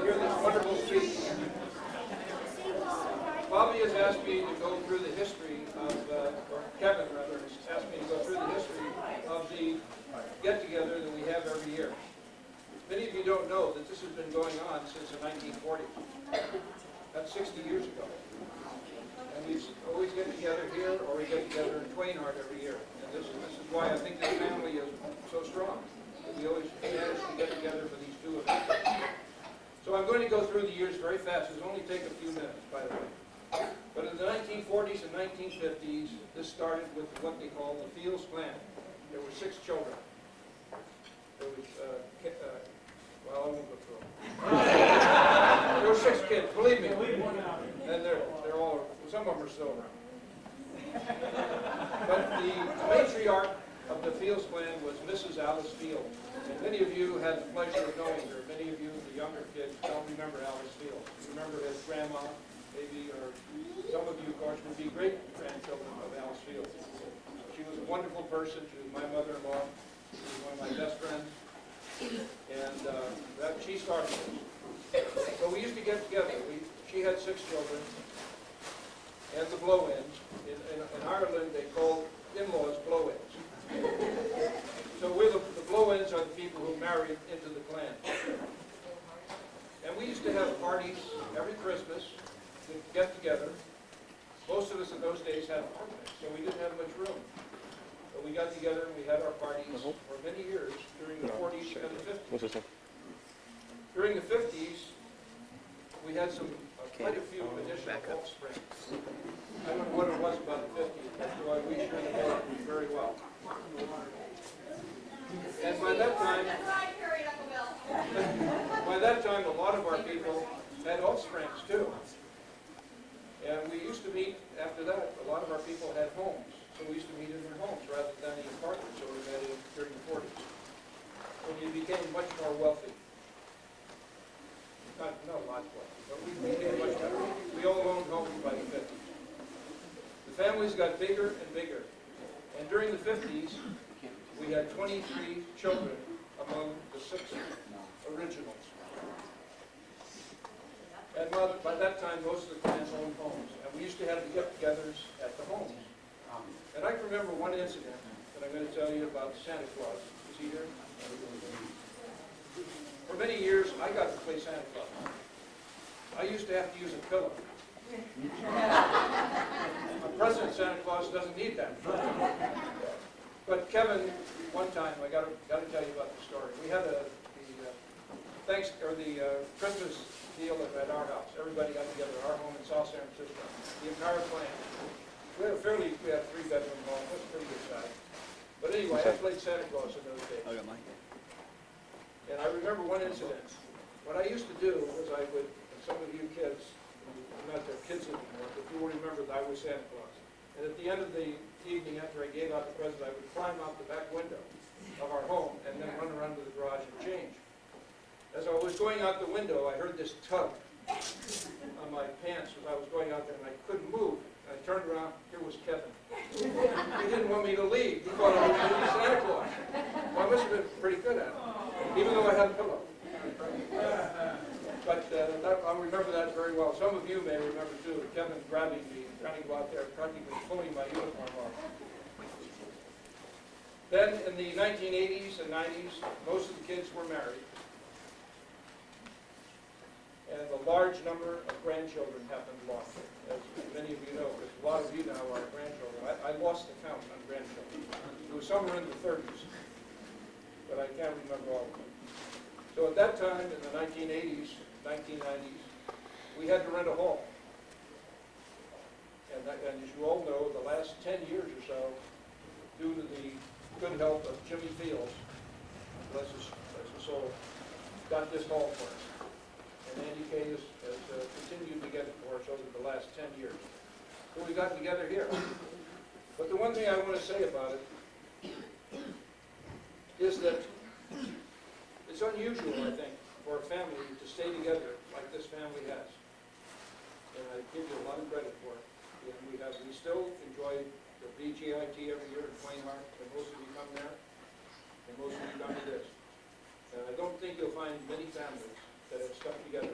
hear this wonderful speech. Bobby has asked me to go through the history of, or Kevin rather, has asked me to go through the history of the get-together that we have every year. Many of you don't know that this has been going on since the 1940s. That's 60 years ago. And we always get together here, or we get together in Twainhart every year. And this is why I think this family is so strong. We always manage to get together for these two events. So I'm going to go through the years very fast. It'll only take a few minutes, by the way. But in the 1940s and 1950s, this started with what they call the Fields Clan. There were 6 children. There was, well, I won't go through them. There were 6 kids, believe me. And they're all, some of them are still around. But the matriarch of the Fields Clan was Mrs. Alice Field. And many of you had the pleasure of knowing her. Many of you, the younger kids, don't remember Alice Field. You remember her as grandma, maybe, or some of you, of course, would be great-grandchildren of Alice Field. She was a wonderful person. She was my mother-in-law. She was one of my best friends. And she started it. So we used to get together. She had 6 children. And the blow-ins. In Ireland, they call in-laws blow-ins. So the blow-ins are the people who married into the clan. And we used to have parties every Christmas to get together. Most of us in those days had apartments, so we didn't have much room. But we got together and we had our parties for many years during the 40s and the 50s. During the 50s, we had quite a few additional offspring. I don't know what it was about the 50s, but we sure know it very well. And by that time, a lot of our people had offsprings too. And we used to meet after that. A lot of our people had homes, so we used to meet in their homes rather than the apartments that we met in during the 40s. When you became much more wealthy. Not lots wealthy, but we became much better. We all owned homes by the 50s. The families got bigger and bigger. And during the 50s, we had 23 children among the 6 originals. And by that time, most of the clans owned homes. And we used to have the get-togethers at the homes. And I can remember one incident that I'm going to tell you about Santa Claus. Is he here? For many years, I got to play Santa Claus. I used to have to use a pillow. A President Santa Claus doesn't need that. But Kevin, one time, I got to tell you about the story. We had the Christmas deal at our house. Everybody got together at our home in South San Francisco. The entire clan. We had a 3-bedroom home. It was a pretty good size. But anyway, I played Santa Claus in those days. And I remember one incident. What I used to do was I would, and some of you kids, not their kids anymore, but you will remember that I was Santa Claus. And at the end of the evening, after I gave out the present, I would climb out the back window of our home and then run around to the garage and change. As I was going out the window, I heard this tug on my pants as I was going out there, and I couldn't move. I turned around, here was Kevin. He didn't want me to leave. He thought I was going to be Santa Claus. Well, I must have been pretty good at it, even though I had a pillow. But I'll remember that very well. Some of you may remember, too, Kevin grabbing me, trying to go out there, practically pulling my uniform off. Then, in the 1980s and 90s, most of the kids were married. And a large number of grandchildren have been lost, as many of you know, because a lot of you now are grandchildren. I lost the count on grandchildren. It was somewhere in the 30s, but I can't remember all of them. So at that time, in the 1980s, 1990s, we had to rent a hall. And as you all know, the last 10 years or so, due to the good help of Jimmy Fields, bless his soul, got this hall for us. And Andy Kay has continued to get it for us over the last 10 years. So we got together here. But the one thing I want to say about it is that it's unusual, I think, for a family to stay together like this family has. And I give you a lot of credit for it. And we still enjoy the BGIT every year in Twainhart, and most of you come there, and most of you come to this. And I don't think you'll find many families that have stuck together